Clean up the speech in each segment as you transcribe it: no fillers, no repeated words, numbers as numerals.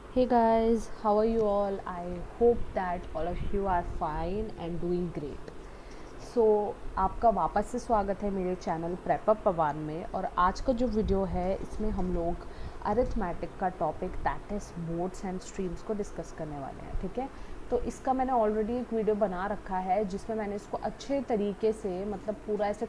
Hey guys, how are you all? I hope that all of you are fine and doing great. सो आपका वापस से स्वागत है मेरे चैनल प्रेपअप पवान में। और आज का जो वीडियो है इसमें हम लोग अरिथमेटिक का topic that is modes and streams को डिस्कस करने वाले हैं। ठीक है, तो इसका मैंने ऑलरेडी एक वीडियो बना रखा है जिसमें मैंने इसको अच्छे तरीके से मतलब पूरा ऐसे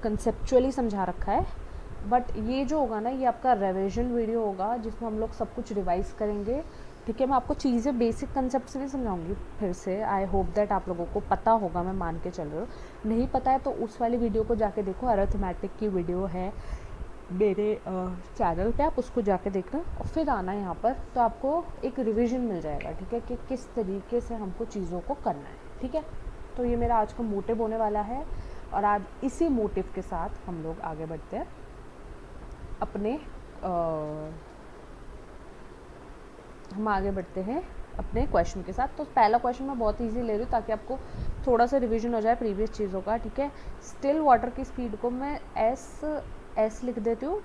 कंसेप्चुअली समझा रखा है। बट ये जो होगा ना, ये आपका रिवीजन वीडियो होगा जिसमें हम लोग सब कुछ रिवाइज करेंगे। ठीक है, मैं आपको चीज़ें बेसिक कंसेप्ट से नहीं समझाऊंगी फिर से। आई होप दैट आप लोगों को पता होगा, मैं मान के चल रही हूँ। नहीं पता है तो उस वाली वीडियो को जाके देखो, अरिथमेटिक की वीडियो है मेरे चैनल पे, आप उसको जाके देखना और फिर आना यहाँ पर, तो आपको एक रिवीजन मिल जाएगा। ठीक है, कि किस तरीके से हमको चीज़ों को करना है। ठीक है, तो ये मेरा आज का मोटिव होने वाला है और आज इसी मोटिव के साथ हम लोग आगे बढ़ते हैं अपने हम आगे बढ़ते हैं अपने क्वेश्चन के साथ। तो पहला क्वेश्चन मैं बहुत इजी ले रही हूँ ताकि आपको थोड़ा सा रिवीजन हो जाए प्रीवियस चीज़ों का। ठीक है, स्टिल वाटर की स्पीड को मैं एस लिख देती हूँ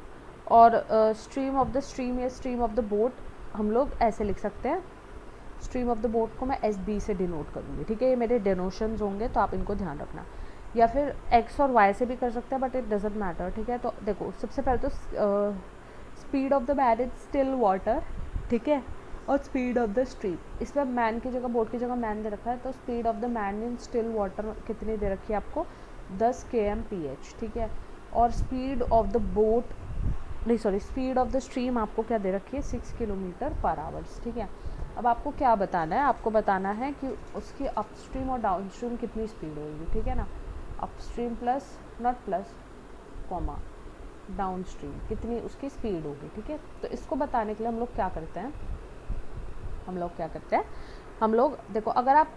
और स्ट्रीम ऑफ द स्ट्रीम या स्ट्रीम ऑफ द बोट हम लोग ऐसे लिख सकते हैं। स्ट्रीम ऑफ द बोट को मैं एस बी से डिनोट करूँगी। ठीक है, ये मेरे डिनोशंस होंगे तो आप इनको ध्यान रखना। या फिर एक्स और वाई से भी कर सकते हैं बट इट डजेंट मैटर। ठीक है, तो देखो सबसे पहले तो speed of the man is still water. ठीक है, और स्पीड ऑफ द स्ट्रीम, इसमें मैन की जगह बोट की जगह मैन दे रखा है, तो speed of the man in still water कितनी दे रखी है आपको, 10 kmph। ठीक है, और स्पीड ऑफ द बोट नहीं sorry speed of the stream आपको क्या दे रखी है, 6 km/h। ठीक है, अब आपको क्या बताना है, आपको बताना है कि उसकी अपस्ट्रीम और डाउनस्ट्रीम कितनी स्पीड होगी। ठीक है ना, upstream plus not plus comma downstream कितनी उसकी स्पीड होगी। ठीक है, तो इसको बताने के लिए हम लोग क्या करते हैं, हम लोग देखो, अगर आप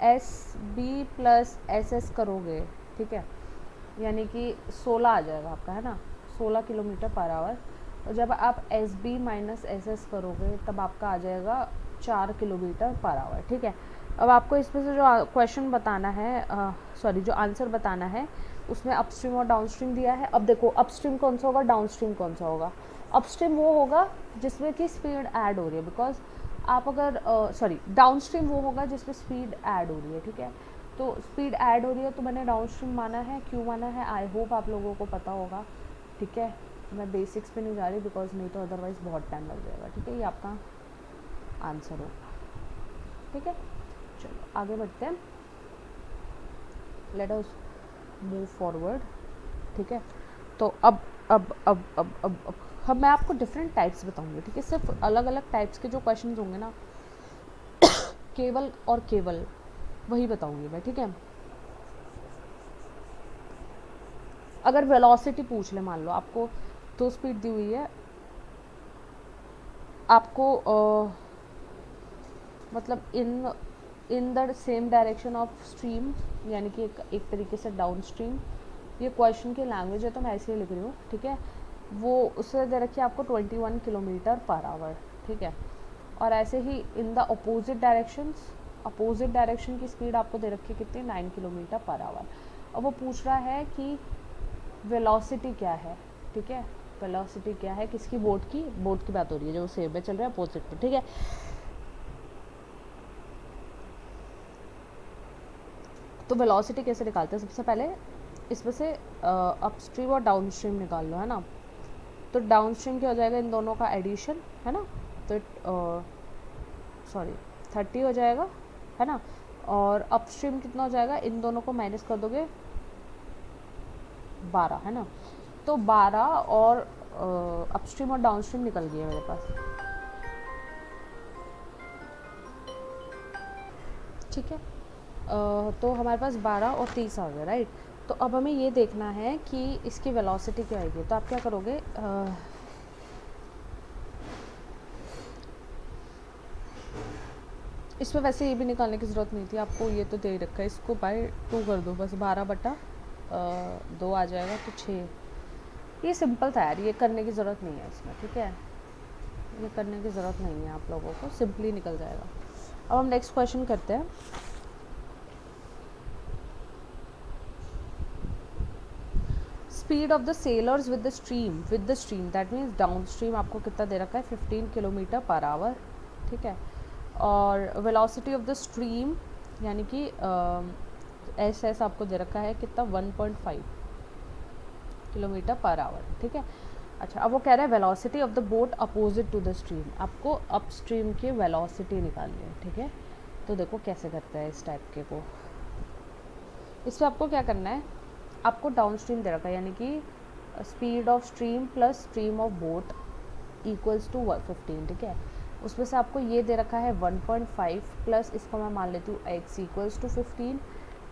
S B plus S S करोगे, ठीक है, यानी कि 16 आ जाएगा आपका, है ना, 16 km/h। और जब आप S B minus S S करोगे तब आपका आ जाएगा 4 km/h। ठीक है, अब आपको इसमें से जो क्वेश्चन बताना है, सॉरी जो आंसर बताना है, उसमें अपस्ट्रीम और डाउनस्ट्रीम दिया है। अब देखो अपस्ट्रीम कौन सा होगा, डाउनस्ट्रीम कौन सा होगा। अपस्ट्रीम वो होगा जिसमें कि स्पीड ऐड हो रही है, बिकॉज आप अगर सॉरी डाउनस्ट्रीम वो होगा जिसमें स्पीड ऐड हो रही है। ठीक है, तो स्पीड ऐड हो रही है तो मैंने डाउनस्ट्रीम माना है। क्यों माना है, आई होप आप लोगों को पता होगा। ठीक है, मैं बेसिक्स पे नहीं जा रही बिकॉज नहीं तो अदरवाइज बहुत टाइम लग जाएगा। ठीक है, ये आपका आंसर होगा। ठीक है, चलो आगे बढ़ते हैं, लेट अस मूव फॉरवर्ड। ठीक है, तो अब मैं आपको डिफरेंट टाइप्स बताऊंगी। ठीक है, सिर्फ अलग अलग टाइप्स के जो क्वेश्चंस होंगे ना, केवल और केवल वही बताऊंगी मैं। ठीक है, अगर वेलोसिटी पूछ ले, मान लो आपको दो स्पीड दी हुई है, आपको मतलब in the same direction of stream, यानी कि एक तरीके से डाउन स्ट्रीम। ये क्वेश्चन की लैंग्वेज है तो मैं ऐसे ही लिख रही हूँ। ठीक है, वो उससे दे रखी है आपको 21 km/h। ठीक है, और ऐसे ही इन द अपोजिट डायरेक्शन की स्पीड आपको दे रखी है कितनी, 9 km/h। अब वो पूछ रहा है कि वेलोसिटी क्या है। ठीक है, वेलोसिटी क्या है किसकी, बोट की बात हो रही है जो सेम में चल रहा है अपोजिट में। ठीक है, तो वेलोसिटी कैसे निकालते हैं, सबसे पहले इसमें से अपस्ट्रीम और डाउनस्ट्रीम निकाल लो, है ना। तो डाउनस्ट्रीम क्या हो जाएगा, इन दोनों का एडिशन, है ना, तो सॉरी 30 हो जाएगा, है ना। और अपस्ट्रीम कितना हो जाएगा, इन दोनों को माइनस कर दोगे 12, है ना। तो 12 और अपस्ट्रीम और डाउनस्ट्रीम निकल गई है मेरे पास। ठीक है, तो हमारे पास 12 और 30 आ गए, राइट। तो अब हमें ये देखना है कि इसकी वेलोसिटी क्या आएगी। तो आप क्या करोगे, इसमें वैसे ये भी निकालने की ज़रूरत नहीं थी आपको, ये तो दे ही रखा है, इसको बाय 2 कर दो बस, 12/2 आ जाएगा तो 6। ये सिंपल था यार, ये करने की ज़रूरत नहीं है इसमें। ठीक है, ये करने की ज़रूरत नहीं है आप लोगों को, सिंपली निकल जाएगा। अब हम नेक्स्ट क्वेश्चन करते हैं। Speed of the sellers with the stream that means down stream आपको कितना दे रखा है 15 किलोमीटर पर आवर, ठीक है। और वेलोसिटी ऑफ द स्ट्रीम यानी कि एस एस आपको दे रखा है कितना 1.5 किलोमीटर पर आवर, ठीक है। अच्छा, अब वो कह रहा है velocity of the boat opposite to the stream, आपको अप स्ट्रीम की वेलोसिटी निकालनी है, ठीक है। तो देखो कैसे करते हैं इस टाइप के को। इसमें आपको क्या करना है, आपको डाउन स्ट्रीम दे रखा है यानी कि speed of stream plus stream of boat equals to 15, ठीक है। उसमें से आपको ये दे रखा है 1.5 प्लस इसको मैं मान लेती हूँ x इक्वल्स टू 15,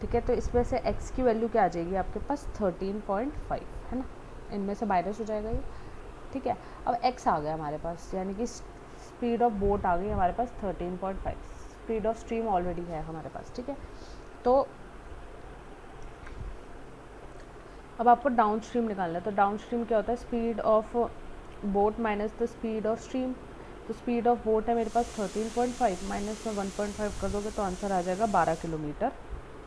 ठीक है। तो इसमें से x की वैल्यू क्या आ जाएगी आपके पास 13.5, है ना, इनमें से माइनस हो जाएगा ये, ठीक है। अब x आ गया हमारे पास यानी कि स्पीड ऑफ बोट आ गई हमारे पास 13.5, स्पीड ऑफ स्ट्रीम ऑलरेडी है हमारे पास, ठीक है। तो अब आपको डाउन स्ट्रीम निकालना है। तो डाउन स्ट्रीम क्या होता है, speed of boat minus the speed of stream. तो स्पीड ऑफ बोट है मेरे पास 13.5 माइनस में 1.5 कर दोगे तो आंसर आ जाएगा 12 किलोमीटर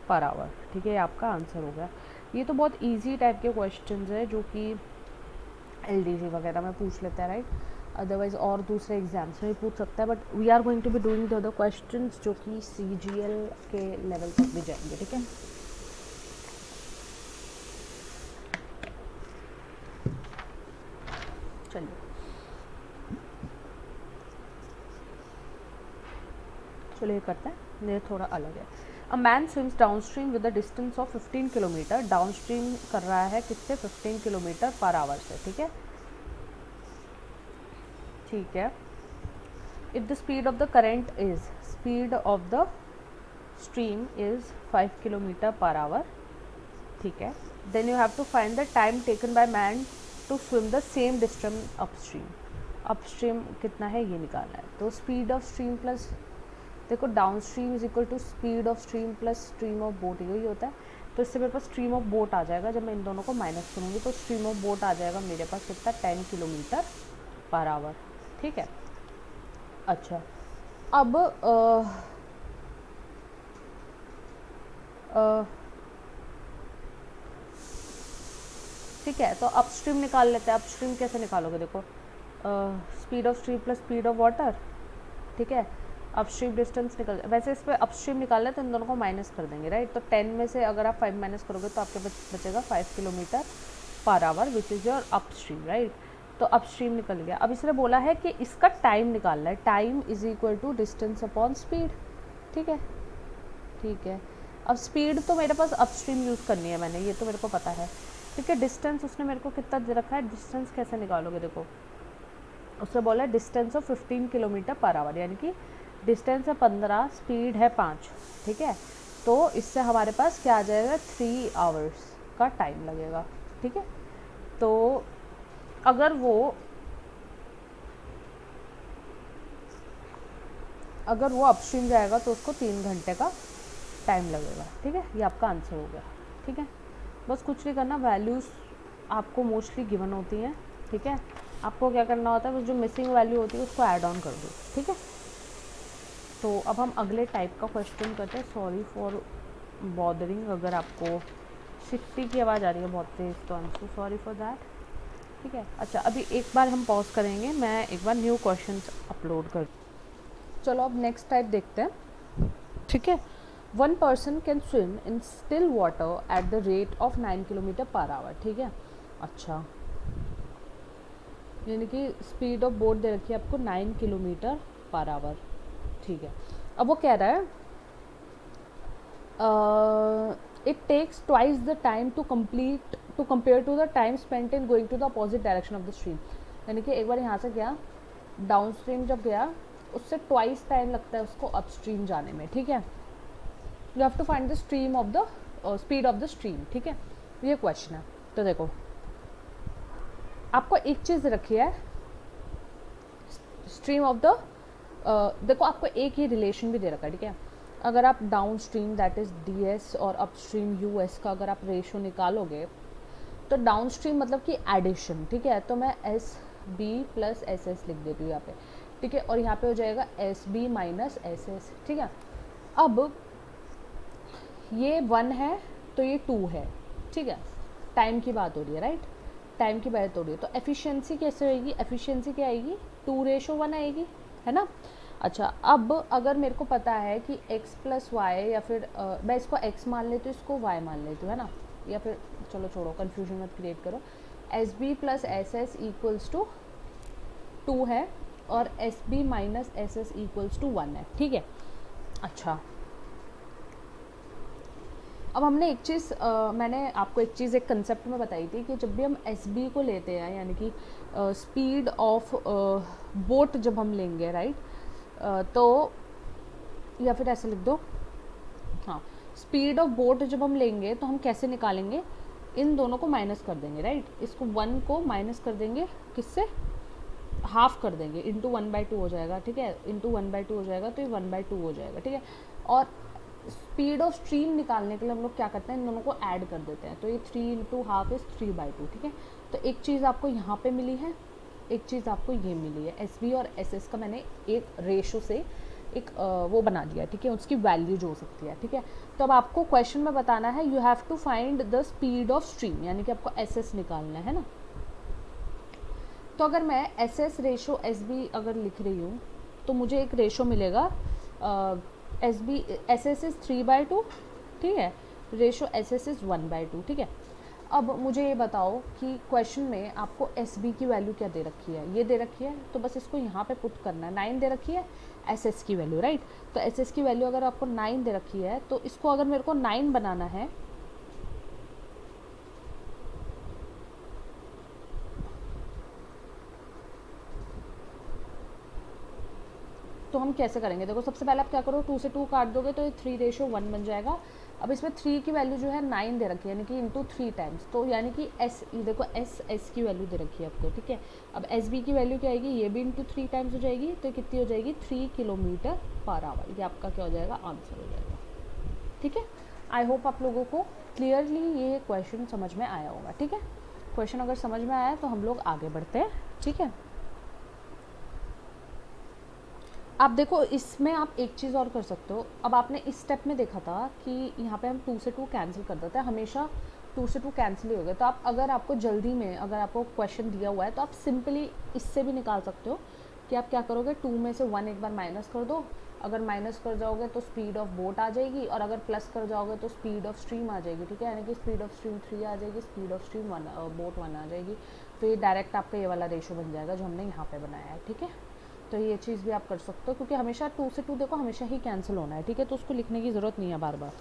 पर आवर, ठीक है। ये आपका आंसर हो गया। ये तो बहुत इजी टाइप के क्वेश्चंस है जो कि एलडीसी वगैरह में पूछ लेते हैं, राइट। अदरवाइज और दूसरे एग्जाम्स में भी पूछ सकता है, but we are going to be doing the other questions जो कि CGL के लेवल तक भी जाएंगे, ठीक है। चलिए चलिए करते हैं, ये थोड़ा अलग है। A man swims down stream with a distance of 15 kilometre, down stream कर रहा है किससे 15 किलोमीटर पर आवर से, ठीक है, ठीक है। If the speed of the current is, speed of the stream is 5 kilometre per hour, ठीक है। Then you have to find the time taken by man to swim the same distance upstream, upstream कितना है ये निकालना है। तो speed of stream plus, देखो downstream is equal to speed of stream plus stream of boat, यही होता है। तो इससे मेरे पास स्ट्रीम ऑफ बोट आ जाएगा, जब मैं इन दोनों को माइनस करूँगी तो स्ट्रीम ऑफ बोट आ जाएगा मेरे पास कितना 10 किलोमीटर पर आवर, ठीक है। अच्छा, अब ठीक है, तो अपस्ट्रीम निकाल लेते हैं। अपस्ट्रीम कैसे निकालोगे, देखो speed of stream plus speed of water, ठीक है। अपस्ट्रीम डिस्टेंस निकल, वैसे इस पर अपस्ट्रीम निकालना है तो इन दोनों को माइनस कर देंगे, राइट। तो 10 में से अगर आप 5 माइनस करोगे तो आपके बचेगा 5 kilometre per our which is your upstream, right. तो अपस्ट्रीम निकल गया। अब इसने बोला है कि इसका टाइम निकालना है, time is equal to distance upon speed, ठीक है, ठीक है। अब स्पीड तो मेरे पास अपस्ट्रीम यूज़ करनी है मैंने, ये तो मेरे को पता है, ठीक है। डिस्टेंस उसने मेरे को कितना दे रखा है, डिस्टेंस कैसे निकालोगे, देखो उसने बोला है distance of 15 kilometre per our, यानी कि डिस्टेंस है 15, स्पीड है 5, ठीक है। तो इससे हमारे पास क्या आ जाएगा 3 आवर्स का टाइम लगेगा, ठीक है। तो अगर वो अपस्ट्रीम जाएगा तो उसको 3 घंटे का टाइम लगेगा, ठीक है। ये आपका आंसर हो गया, ठीक है। बस कुछ नहीं करना, वैल्यूज़ आपको मोस्टली गिवन होती हैं, ठीक है। आपको क्या करना होता है, बस जो मिसिंग वैल्यू होती है उसको ऐड ऑन कर दो, ठीक है। तो अब हम अगले टाइप का क्वेश्चन करते हैं। सॉरी फॉर बॉदरिंग, अगर आपको सिक्टी की आवाज़ आ रही है बहुत तेज़ तो I am so sorry for that, ठीक है। अच्छा, अभी एक बार हम पॉज करेंगे, मैं एक बार न्यू क्वेश्चन अपलोड कर, चलो अब नेक्स्ट टाइप देखते हैं, ठीक है। 1 person can swim in still water at the rate of 9 kilometre per hour, ठीक है। अच्छा, यानी कि स्पीड ऑफ बोट दे रखी है आपको 9 किलोमीटर पर आवर, ठीक है। अब वो कह रहा है it takes twice the time to compare to the time spent in going to the opposite direction of the stream, यानी कि एक बार यहाँ से गया डाउन स्ट्रीम, जब गया उससे ट्वाइस टाइम लगता है उसको अपस्ट्रीम जाने में, ठीक है। You have to find the stream of the speed of the stream, ठीक है। ये क्वेश्चन है। तो देखो आपको एक चीज़ रखी है, स्ट्रीम ऑफ द देखो आपको एक ही रिलेशन भी दे रखा है, ठीक है। अगर आप down stream that is DS और अपस्ट्रीम US का अगर आप रेशो निकालोगे तो डाउन स्ट्रीम मतलब कि एडिशन, ठीक है। तो मैं SB प्लस SS लिख देती हूँ यहाँ पे, ठीक है। और यहाँ पे हो जाएगा SB माइनस SS, ठीक है। अब ये 1 है तो ये 2 है, ठीक है। टाइम की बात हो रही है, राइट, टाइम की बात हो रही है। तो एफिशिएंसी कैसे होएगी, एफिशिएंसी क्या आएगी, 2:1 आएगी, है ना। अच्छा, अब अगर मेरे को पता है कि x प्लस वाई, या फिर मैं इसको x मान लेती हूँ, इसको y मान लेती हूँ, है ना, या फिर चलो छोड़ो, कन्फ्यूजन मत क्रिएट करो, S B plus S S equals to 2 है, और S B minus S S equals to 1 है, ठीक है। अच्छा, अब हमने एक चीज़ मैंने आपको एक चीज़ एक कंसेप्ट में बताई थी कि जब भी हम एस बी को लेते हैं, यानी कि स्पीड ऑफ बोट जब हम लेंगे, राइट, तो या फिर ऐसे लिख दो, हाँ, स्पीड ऑफ बोट जब हम लेंगे तो हम कैसे निकालेंगे, इन दोनों को माइनस कर देंगे, राइट, इसको 1 को माइनस कर देंगे, किससे, हाफ कर देंगे, इंटू 1/2 हो जाएगा, ठीक है, इंटू 1/2 हो जाएगा, तो ये 1/2 हो जाएगा, ठीक है। और स्पीड ऑफ स्ट्रीम निकालने के लिए हम लोग क्या करते हैं, इन दोनों को ऐड कर देते हैं, तो ये 3 इंटू हाफ इज़ 3/2, ठीक है। तो एक चीज़ आपको यहाँ पे मिली है, एक चीज़ आपको ये मिली है, एस बी और एस एस का मैंने एक रेशो से एक वो बना दिया, ठीक है, उसकी वैल्यू जो हो सकती है, ठीक है। तो अब आपको क्वेश्चन में बताना है, you have to find the speed of stream, यानी कि आपको एस एस निकालना है ना। तो अगर मैं S S ratio S B अगर लिख रही हूँ, तो मुझे एक रेशो मिलेगा, S B S S is 3/2, ठीक है, रेशो एस एस इज़ 1/2, ठीक है। अब मुझे ये बताओ कि क्वेश्चन में आपको एस बी की वैल्यू क्या दे रखी है, ये दे रखी है, तो बस इसको यहाँ पे पुट करना है, 9 दे रखी है एस एस की वैल्यू, राइट। तो एस एस की वैल्यू अगर आपको 9 दे रखी है, तो इसको अगर मेरे को 9 बनाना है, तो हम कैसे करेंगे, देखो सबसे पहले आप क्या करो, 2 से 2 काट दोगे तो ये 3:1 बन जाएगा। अब इसमें 3 की वैल्यू जो है 9 दे रखी है, यानी कि इंटू 3 टाइम्स, तो यानी कि एस, ये देखो एस की वैल्यू दे रखी है आपको, ठीक है। अब एस बी की वैल्यू क्या आएगी, ये भी इंटू 3 टाइम्स हो जाएगी, तो कितनी हो जाएगी, 3 किलोमीटर पर आवर, ये आपका क्या हो जाएगा, आंसर हो जाएगा, ठीक है। आई होप आप लोगों को क्लियरली ये क्वेश्चन समझ में आया होगा, ठीक है। क्वेश्चन अगर समझ में आया तो हम लोग आगे बढ़ते हैं, ठीक है। आप देखो, इसमें आप एक चीज़ और कर सकते हो, अब आपने इस स्टेप में देखा था कि यहाँ पे हम 2 से 2 कैंसिल कर देते हैं, हमेशा 2 से 2 कैंसिल ही हो गए। तो आप अगर आपको जल्दी में अगर आपको क्वेश्चन दिया हुआ है, तो आप सिंपली इससे भी निकाल सकते हो कि आप क्या करोगे, 2 में से 1 एक बार माइनस कर दो, अगर माइनस कर जाओगे तो स्पीड ऑफ बोट आ जाएगी, और अगर प्लस कर जाओगे तो स्पीड ऑफ स्ट्रीम आ जाएगी, ठीक है, यानी कि स्पीड ऑफ स्ट्रीम 3 आ जाएगी, स्पीड ऑफ स्ट्रीम बोट 1 आ जाएगी। तो ये डायरेक्ट आपका ये वाला रेशो बन जाएगा जो हमने यहाँ पे बनाया है, ठीक है। तो ये चीज़ भी आप कर सकते हो, क्योंकि हमेशा 2 से 2 देखो हमेशा ही कैंसिल होना है, ठीक है, तो उसको लिखने की ज़रूरत नहीं है बार बार।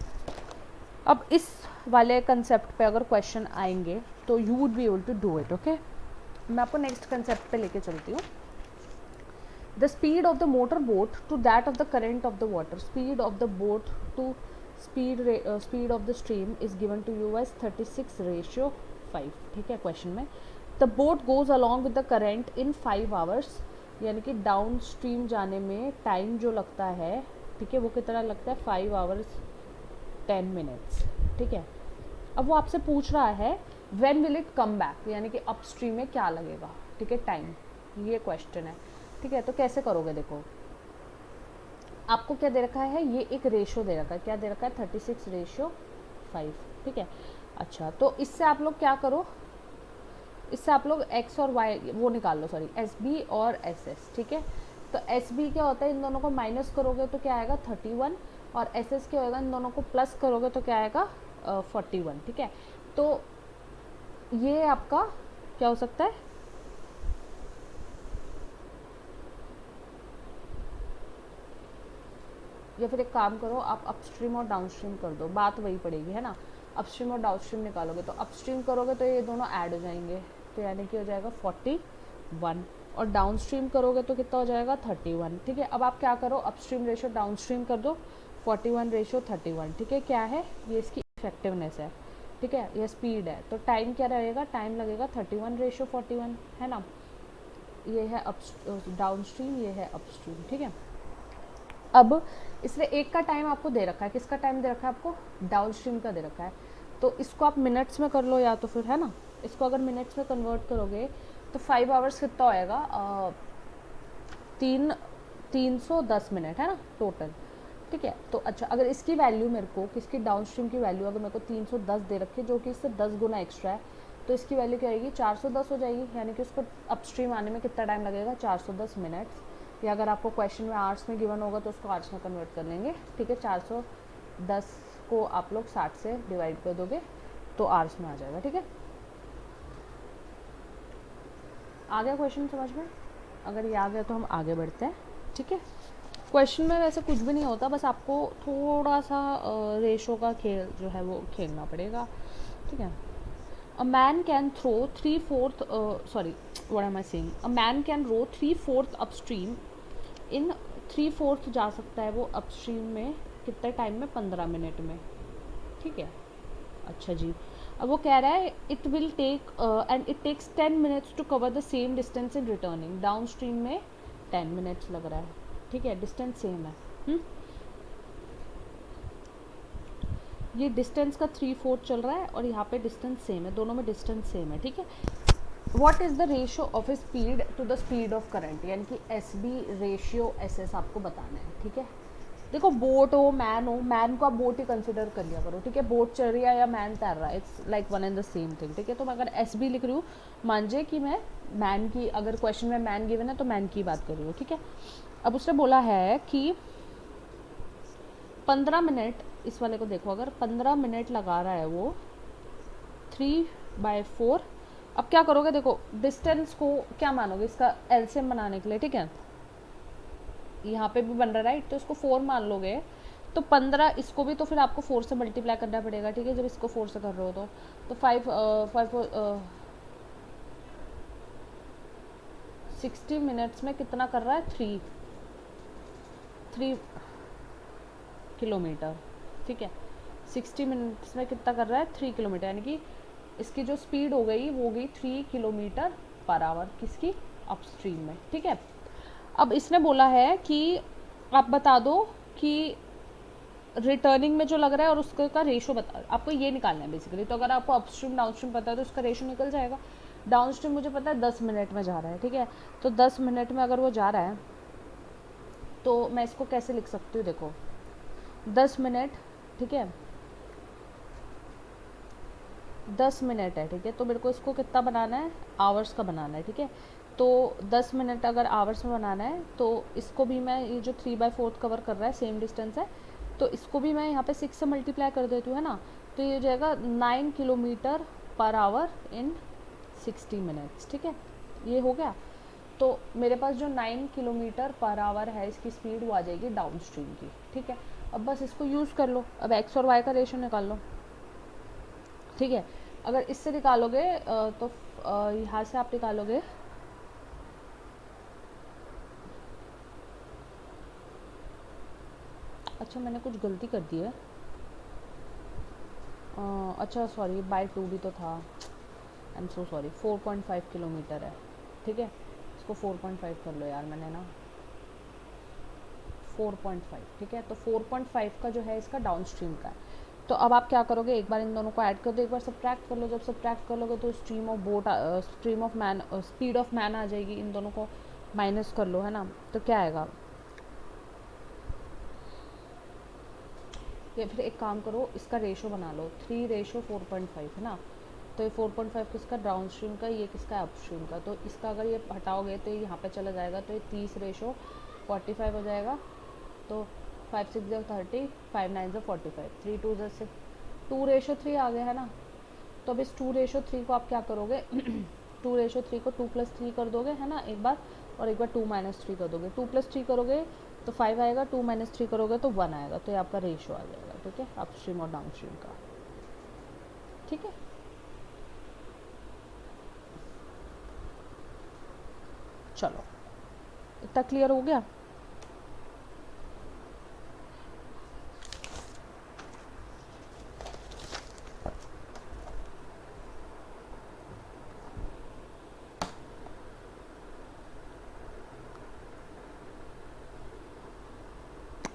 अब इस वाले कंसेप्ट पे अगर क्वेश्चन आएंगे तो you would be able to do it, okay. मैं आपको नेक्स्ट कंसेप्ट पे लेके चलती हूँ। The speed of the motor boat to that of the current of the water, speed of the boat to speed of the stream is given to you as 36:5, ठीक है। Question में the boat goes along with the current in 5 hours, यानी कि down stream जाने में time जो लगता है, ठीक है, वो कितना लगता है, 5 आवर्स 10 मिनट्स, ठीक है। अब वो आपसे पूछ रहा है when will it come back, यानी कि अप स्ट्रीम में क्या लगेगा, ठीक है, टाइम, ये क्वेश्चन है, ठीक है। तो कैसे करोगे, देखो आपको क्या दे रखा है, ये एक रेशो दे रखा है, क्या दे रखा है, 36:5, ठीक है। अच्छा, तो इससे आप लोग क्या करो, इससे आप लोग x और y वो निकाल लो, सॉरी एस बी और एस एस, ठीक है। तो एस बी क्या होता है, इन दोनों को माइनस करोगे तो क्या आएगा 31, और एस एस क्या होगा, इन दोनों को प्लस करोगे तो क्या आएगा 41, ठीक है। तो ये आपका क्या हो सकता है, या फिर एक काम करो, आप अपस्ट्रीम और डाउनस्ट्रीम कर दो, बात वही पड़ेगी, है ना। अपस्ट्रीम और डाउनस्ट्रीम निकालोगे तो अपस्ट्रीम करोगे तो ये दोनों ऐड हो जाएंगे, तो यानी कि हो जाएगा 41, और डाउन स्ट्रीम करोगे तो कितना हो जाएगा 31, ठीक है। अब आप क्या करो, अपस्ट्रीम रेशो डाउन स्ट्रीम कर दो, 41:31, ठीक है। क्या है ये, इसकी इफेक्टिवनेस है, ठीक है, यह स्पीड है। तो टाइम क्या रहेगा, टाइम लगेगा 31:41, है ना। ये है अप डाउन स्ट्रीम, ये है अपस्ट्रीम, ठीक है। अब इसमें एक का टाइम आपको दे रखा है, किसका टाइम दे रखा है आपको, डाउन स्ट्रीम का दे रखा है, तो इसको आप मिनट्स में कर लो, या तो फिर, है ना, इसको अगर मिनट्स में कन्वर्ट करोगे तो 5 आवर्स कितना होएगा, 310 मिनट, है ना, टोटल ठीक है। तो अच्छा, अगर इसकी वैल्यू मेरे को, किसकी डाउन स्ट्रीम की वैल्यू अगर मेरे को 310 दे रखी है, जो कि इससे 10 गुना एक्स्ट्रा है, तो इसकी वैल्यू क्या आएगी, 410 हो जाएगी। यानी कि उसको अपस्ट्रीम आने में कितना टाइम लगेगा, 410 मिनट्स। या अगर आपको क्वेश्चन में आवर्स में गिवन होगा तो उसको आवर्स में कन्वर्ट कर लेंगे, ठीक है। 410 को आप लोग 60 से डिवाइड कर दोगे तो आवर्स में आ जाएगा, ठीक है। आ गया क्वेश्चन समझ में? अगर ये आ गया तो हम आगे बढ़ते हैं, ठीक है। क्वेश्चन में वैसे कुछ भी नहीं होता, बस आपको थोड़ा सा रेशो का खेल जो है वो खेलना पड़ेगा, ठीक है। A man can throw 3/4 sorry what am I saying, a man can row 3/4 upstream in 3/4 जा सकता है वो अपस्ट्रीम में कितने टाइम में, 15 मिनट में, ठीक है। अच्छा जी, अब वो कह रहा है it will take and it takes 10 minutes to cover the same distance in returning. Down stream में 10 मिनट्स लग रहा है, ठीक है, डिस्टेंस सेम है। ये डिस्टेंस का 3/4 चल रहा है और यहाँ पे डिस्टेंस सेम है, दोनों में डिस्टेंस सेम है, ठीक है। What is the ratio of a speed to the speed of current, यानी कि S B ratio S S आपको बताना है, ठीक है। देखो बोट हो, मैन को आप बोट ही कंसिडर कर लिया करो, ठीक है। बोट चल रही है या मैन तैर रहा है, it's like one and the same thing, ठीक है। तो मैं अगर एस बी लिख रही हूँ, मानजे कि मैं मैन की, अगर क्वेश्चन में मैन गिवन है तो मैन की बात कर रही हूँ, ठीक है। अब उसने बोला है कि 15 मिनट, इस वाले को देखो, अगर 15 मिनट लगा रहा है वो 3/4। अब क्या करोगे, देखो डिस्टेंस को क्या मानोगे, इसका एलसीएम बनाने के लिए, ठीक है। यहाँ पे भी बन रहा है राइट, तो इसको 4 मान लोगे तो 15, इसको भी तो फिर आपको 4 से मल्टीप्लाई करना पड़ेगा, ठीक है, जब इसको 4 से कर रहे हो तो 60 मिनट्स में कितना कर रहा है, 3 किलोमीटर, ठीक है। 60 मिनट्स में कितना कर रहा है, 3 किलोमीटर, यानी कि इसकी जो स्पीड हो गई वो गई 3 किलोमीटर पर आवर, किसकी, अपस्ट्रीम में, ठीक है। अब इसने बोला है कि आप बता दो कि रिटर्निंग में जो लग रहा है और उसका का रेशो बता, आपको ये निकालना है बेसिकली। तो अगर आपको अपस्ट्रीम डाउन स्ट्रीम पता है तो उसका रेशो निकल जाएगा। डाउन स्ट्रीम मुझे पता है 10 मिनट में जा रहा है, ठीक है। तो 10 मिनट में अगर वो जा रहा है तो मैं इसको कैसे लिख सकती हूँ, देखो 10 मिनट, ठीक है, 10 मिनट है, ठीक है। तो मेरे को इसको कितना बनाना है, आवर्स का बनाना है, ठीक है। तो 10 मिनट अगर आवर्स में बनाना है तो इसको भी मैं, ये जो 3/4 कवर कर रहा है सेम डिस्टेंस है, तो इसको भी मैं यहाँ पे 6 से मल्टीप्लाई कर देती हूँ, है ना। तो ये हो जाएगा 9 kilometre per our in 60 minutes, ठीक है। ये हो गया। तो मेरे पास जो 9 किलोमीटर पर आवर है इसकी स्पीड वो आ जाएगी डाउन स्ट्रीम की, ठीक है। अब बस इसको यूज़ कर लो, अब एक्स और वाई का रेशो निकाल लो, ठीक है। अगर इससे निकालोगे तो यहाँ से आप निकालोगे, अच्छा मैंने कुछ गलती कर दी है, अच्छा सॉरी, बाय 2 भी तो था, I am so sorry. 4.5 kilometre है, ठीक है। इसको 4.5 कर लो यार, मैंने ना 4.5, ठीक है। तो 4.5 का जो है इसका डाउन स्ट्रीम का है। तो अब आप क्या करोगे, एक बार इन दोनों को ऐड कर दो, एक बार सब्ट्रैक्ट कर लो। जब सब्ट्रैक्ट कर लोगे तो stream of boat, stream of man, speed of man आ जाएगी। इन दोनों को माइनस कर लो, है ना। तो क्या आएगा, या फिर एक काम करो, इसका रेशो बना लो, 3/4.5, है ना। तो ये 4.5 किसका, डाउन स्ट्रीम का, ये किसका, अप स्ट्रीम का। तो इसका अगर ये हटाओगे तो ये यहाँ पे चला जाएगा, तो ये 30/45 हो जाएगा। तो 5 6 30, 5 9 45, 3 2 से 2/3 आ गया, है ना। तो अब इस 2/3 को आप क्या करोगे 2/3 को 2 + 3 कर दोगे, है ना, एक बार, और एक बार 2 - 3 कर दोगे। 2 + 3 करोगे तो 5 आएगा, 2 - 3 करोगे तो 1 आएगा। तो ये आपका रेशो आ जाएगा, ठीक है, अप स्ट्रीम और डाउन स्ट्रीम का, ठीक है। चलो इतना क्लियर हो गया।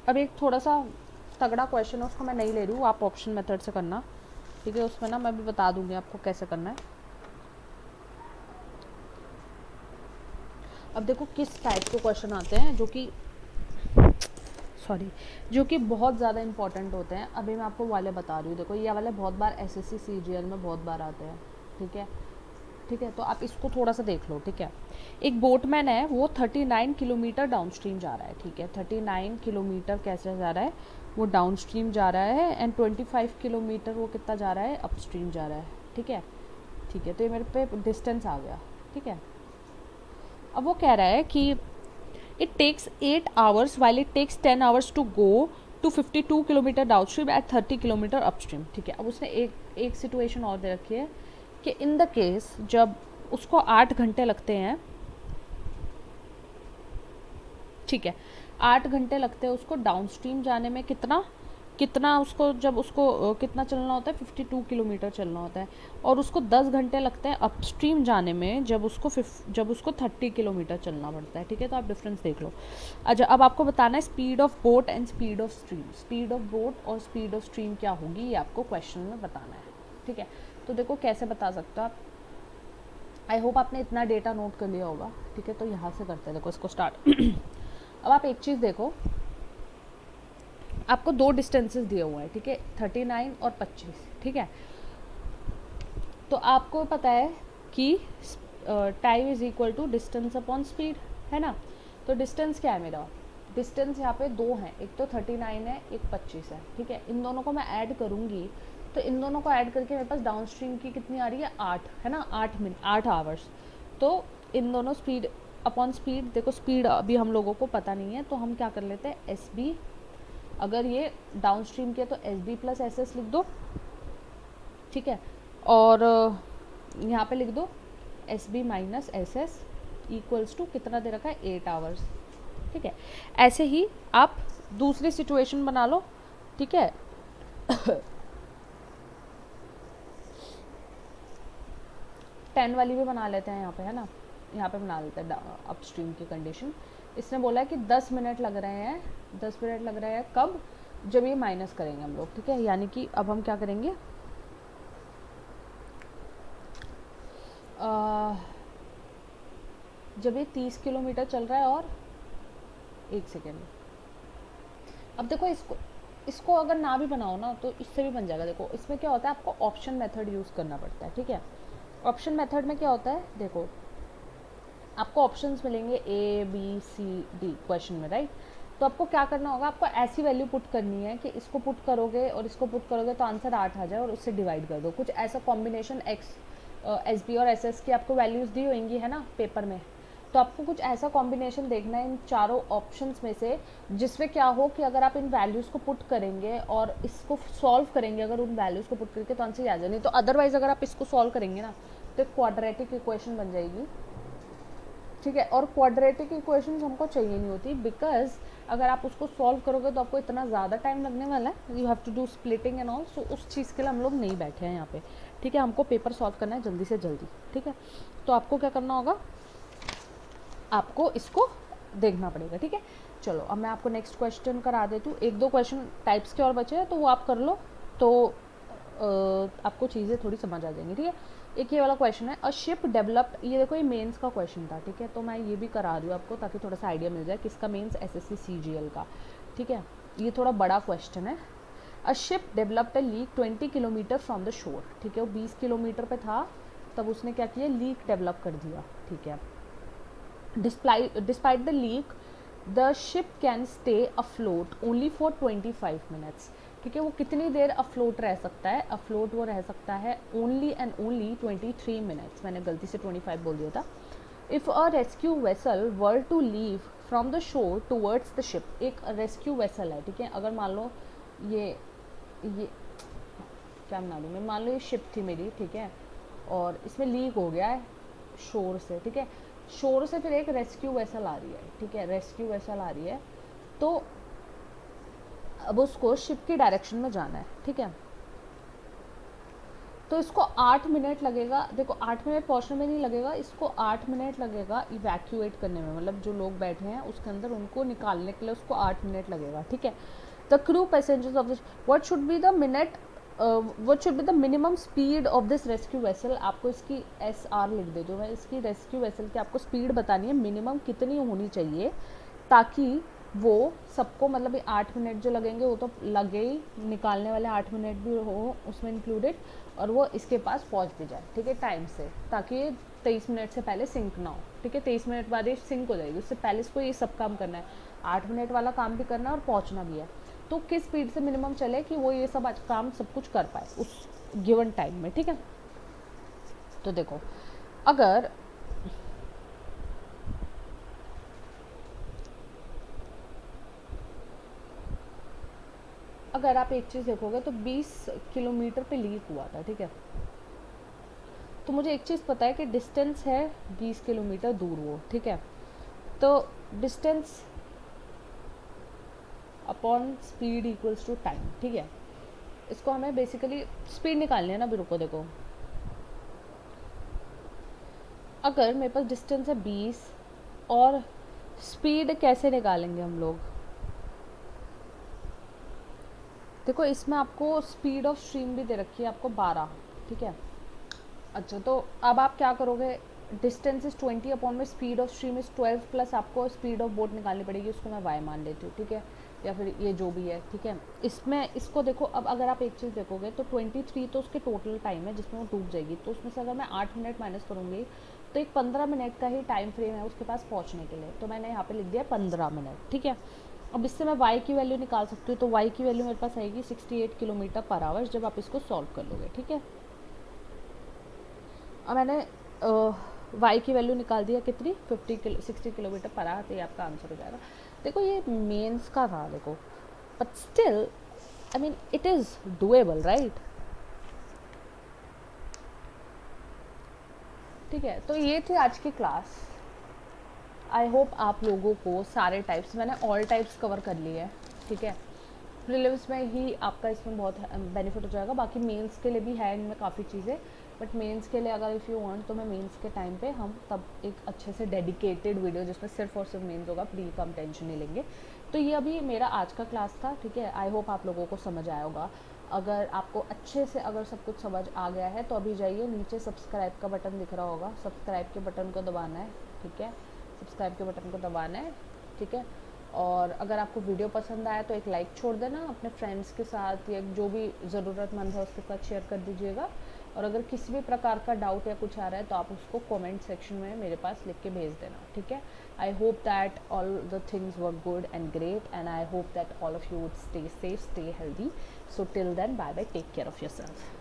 अब एक थोड़ा सा तगड़ा क्वेश्चन है, उसको मैं नहीं ले रही हूँ, आप ऑप्शन मेथड से करना, ठीक है। उसमें ना मैं भी बता दूंगी आपको कैसे करना है। अब देखो किस टाइप के क्वेश्चन आते हैं जो कि सॉरी, जो कि बहुत ज़्यादा इंपॉर्टेंट होते हैं। अभी मैं आपको वाले बता रही हूँ, देखो ये वाले बहुत बार एसएससी सीजीएल में बहुत बार आते हैं, ठीक है। ठीक है, तो आप इसको थोड़ा सा देख लो, ठीक है। एक बोटमैन है, वो 39 किलोमीटर डाउनस्ट्रीम जा रहा है, ठीक है। 39 किलोमीटर कैसे जा रहा है, वो डाउनस्ट्रीम जा रहा है, एंड 25 किलोमीटर वो कितना जा रहा है, अपस्ट्रीम जा रहा है, ठीक है। ठीक है, तो ये मेरे पे डिस्टेंस आ गया, ठीक है। अब वो कह रहा है कि it takes 8 hours while it takes 10 hours to go to 52 kilometre downstream at 30 kilometre upstream, ठीक है। अब उसने एक सिचुएशन और दे रखी है कि इन द केस जब उसको 8 घंटे लगते हैं, ठीक है, 8 घंटे लगते हैं उसको डाउनस्ट्रीम जाने में, कितना उसको, जब उसको कितना चलना होता है, 52 किलोमीटर चलना होता है, और उसको 10 घंटे लगते हैं अपस्ट्रीम जाने में, जब उसको 30 किलोमीटर चलना पड़ता है, ठीक है। तो आप डिफरेंस देख लो। अच्छा, अब आपको बताना है speed of boat and speed of stream. Speed of boat और स्पीड ऑफ स्ट्रीम क्या होगी, ये आपको क्वेश्चन में बताना है, ठीक है। तो देखो कैसे बता सकते हो आप, आई होप आपने इतना डेटा नोट कर लिया होगा, ठीक है। तो यहाँ से करते हैं, देखो इसको स्टार्ट। अब आप एक चीज़ देखो, आपको दो डिस्टेंसेस दिए हुए हैं, ठीक है, 39 और 25, ठीक है। तो आपको पता है कि time is equal to distance upon speed, है ना। तो डिस्टेंस क्या है मेरा, डिस्टेंस यहाँ पे दो हैं, एक तो 39 है, एक 25 है, ठीक है। इन दोनों को मैं ऐड करूँगी, तो इन दोनों को ऐड करके मेरे पास डाउन स्ट्रीम की कितनी आ रही है, 8, है ना, 8 आवर्स। तो इन दोनों स्पीड अपॉन स्पीड, देखो स्पीड अभी हम लोगों को पता नहीं है, तो हम क्या कर लेते हैं, एस बी, अगर ये डाउन स्ट्रीम किया तो S B plus S S लिख दो, ठीक है। और यहाँ पे लिख दो S B minus S S equals to कितना दे रखा है, 8 आवर्स, ठीक है। ऐसे ही आप दूसरी सिचुएशन बना लो, ठीक है। 10 वाली भी बना लेते हैं यहाँ पे, है ना, यहाँ पे बना लेते हैं अपस्ट्रीम की कंडीशन। इसने बोला है कि 10 मिनट लग रहे हैं, 10 मिनट लग रहे हैं कब, जब ये माइनस करेंगे हम लोग, ठीक है। यानी कि अब हम क्या करेंगे, जब ये 30 किलोमीटर चल रहा है और 1 सेकेंड। अब देखो इसको अगर ना भी बनाओ ना, तो इससे भी बन जाएगा। देखो इसमें क्या होता है, आपको ऑप्शन मेथड यूज़ करना पड़ता है, ठीक है। ऑप्शन मेथड में क्या होता है, देखो आपको ऑप्शंस मिलेंगे A B C D question में, राइट। तो आपको क्या करना होगा, आपको ऐसी वैल्यू पुट करनी है कि इसको पुट करोगे और इसको पुट करोगे तो आंसर 8 आ जाए, और उससे डिवाइड कर दो। कुछ ऐसा कॉम्बिनेशन एक्स एस बी और एस एस की आपको वैल्यूज़ दी होंगी, है ना, पेपर में। तो आपको कुछ ऐसा कॉम्बिनेशन देखना है इन चारों ऑप्शंस में से, जिसमें क्या हो कि अगर आप इन वैल्यूज़ को पुट करेंगे और इसको सॉल्व करेंगे, अगर उन वैल्यूज़ को पुट करके, तो आंसर आ जाए। नहीं तो अदरवाइज अगर आप इसको सॉल्व करेंगे ना, तो एक क्वाड्रेटिक इक्वेशन बन जाएगी, ठीक है। और क्वाड्रेटिक इक्वेशंस हमको चाहिए नहीं होती, बिकॉज अगर आप उसको सॉल्व करोगे तो आपको इतना ज़्यादा टाइम लगने वाला है, you have to do splitting and all. So उस चीज़ के लिए हम लोग नहीं बैठे हैं यहाँ पे, ठीक है। हमको पेपर सॉल्व करना है जल्दी से जल्दी, ठीक है। तो आपको क्या करना होगा, आपको इसको देखना पड़ेगा, ठीक है। चलो अब मैं आपको नेक्स्ट क्वेश्चन करा देती हूँ। एक दो क्वेश्चन टाइप्स के और बचे हैं, तो वो आप कर लो, तो आपको चीज़ें थोड़ी समझ आ जाएंगी, ठीक है। एक ये वाला क्वेश्चन है, अ शिप डेवलप्ड, ये देखो ये मेंस का क्वेश्चन था, ठीक है। तो मैं ये भी करा रही हूँ आपको, ताकि थोड़ा सा आइडिया मिल जाए किसका, मेंस एसएससी सीजीएल का, ठीक है। ये थोड़ा बड़ा क्वेश्चन है। A ship developed a leak 20 kilometre from the शोर, ठीक है। वो 20 किलोमीटर पे था, तब उसने क्या किया, लीक डेवलप कर दिया, ठीक है। Despite the leak the ship can stay afloat only for 25 minutes, ठीक है। वो कितनी देर अफ्लोट रह सकता है, अफ्लोट वो रह सकता है ओनली एंड ओनली 23 मिनट्स, मैंने गलती से 25 बोल दिया था। If a rescue vessel were to leave from the shore towards the ship, एक रेस्क्यू वेसल है, ठीक है। अगर मान लो ये क्या बना दूँ मैं, मान लो ये शिप थी मेरी, ठीक है, और इसमें लीक हो गया है शोर से, ठीक है। शोर से फिर एक रेस्क्यू वेसल आ रही है, ठीक है, रेस्क्यू वेसल आ रही है, तो अब उसको शिप की डायरेक्शन में जाना है, ठीक है। तो इसको 8 मिनट लगेगा, देखो 8 मिनट पहुंचने में नहीं लगेगा, इसको 8 मिनट लगेगा इवैक्यूएट करने में, मतलब जो लोग बैठे हैं उसके अंदर उनको निकालने के लिए उसको 8 मिनट लगेगा, ठीक है। The crew passengers of this, what should be the minute, what should be the minimum speed of this rescue vessel, आपको इसकी SR लिख दे दो मैं, इसकी रेस्क्यू वेसल की आपको स्पीड बतानी है, मिनिमम कितनी होनी चाहिए ताकि वो सबको मतलब ये 8 मिनट जो लगेंगे वो तो लगे ही, निकालने वाले 8 मिनट भी हो उसमें इंक्लूडेड, और वो इसके पास पहुंच भी जाए, ठीक है, टाइम से, ताकि ये 23 मिनट से पहले सिंक ना हो, ठीक है। 23 मिनट बाद ये सिंक हो जाएगी, उससे पहले इसको ये सब काम करना है, 8 मिनट वाला काम भी करना है और पहुंचना भी है। तो किस स्पीड से मिनिमम चले कि वो ये सब काम सब कुछ कर पाए उस गिवन टाइम में, ठीक है। तो देखो, अगर अगर आप एक चीज़ देखोगे तो 20 किलोमीटर पे लीक हुआ था, ठीक है। तो मुझे एक चीज़ पता है कि डिस्टेंस है 20 किलोमीटर दूर वो, ठीक है। तो distance upon speed equals to time, ठीक है। इसको हमें बेसिकली स्पीड निकालनी है ना, भी रुको देखो, अगर मेरे पास डिस्टेंस है 20 और स्पीड कैसे निकालेंगे हम लोग, देखो इसमें आपको स्पीड ऑफ स्ट्रीम भी दे रखी है आपको 12, ठीक है। अच्छा, तो अब आप क्या करोगे, डिस्टेंस इज 20 अपॉन में speed of stream is 12 plus आपको स्पीड ऑफ बोट निकालनी पड़ेगी, उसको मैं y मान लेती हूँ, ठीक है, या फिर ये जो भी है, ठीक है। इसमें इसको देखो, अब अगर आप एक चीज़ देखोगे तो 23 तो उसके टोटल टाइम है जिसमें वो डूब जाएगी, तो उसमें से अगर मैं 8 मिनट माइनस करूँगी तो एक 15 मिनट का ही टाइम फ्रेम है उसके पास पहुँचने के लिए, तो मैंने यहाँ पे लिख दिया 15 मिनट, ठीक है। अब इससे मैं y की वैल्यू निकाल सकती हूँ, तो y की वैल्यू मेरे पास आएगी 68 किलोमीटर पर आवर जब आप इसको सॉल्व कर लोगे, ठीक है। और मैंने y की वैल्यू निकाल दिया कितनी, 60 किलोमीटर पर आवर, तो ये आपका आंसर हो जाएगा। देखो ये मेंस का था, देखो, but still I mean it is doable, right, ठीक है। तो ये थी आज की क्लास। आई होप आप लोगों को सारे टाइप्स, मैंने ऑल टाइप्स कवर कर लिए हैं, ठीक है। प्रीलिम्स में ही आपका इसमें बहुत बेनिफिट हो जाएगा, बाकी मेंस के लिए भी है इनमें काफ़ी चीज़ें, बट मेंस के लिए अगर इफ़ यू वांट तो मैं मेंस के टाइम पे हम तब एक अच्छे से डेडिकेटेड वीडियो जिसमें सिर्फ और सिर्फ मेंस होगा, प्री का हम टेंशन नहीं लेंगे। तो ये अभी मेरा आज का क्लास था, ठीक है। आई होप आप लोगों को समझ आया होगा। अगर आपको अच्छे से अगर सब कुछ समझ आ गया है तो अभी जाइए, नीचे सब्सक्राइब का बटन दिख रहा होगा, सब्सक्राइब के बटन को दबाना है, ठीक है, सब्सक्राइब के बटन को दबाना है, ठीक है। और अगर आपको वीडियो पसंद आया तो एक लाइक छोड़ देना, अपने फ्रेंड्स के साथ या जो भी ज़रूरतमंद है उसके साथ शेयर कर दीजिएगा। और अगर किसी भी प्रकार का डाउट या कुछ आ रहा है तो आप उसको कमेंट सेक्शन में मेरे पास लिख के भेज देना, ठीक है। I hope that all the things were good and great, and I hope that all of you would stay safe, stay healthy. So till then, bye bye, take care of yourself.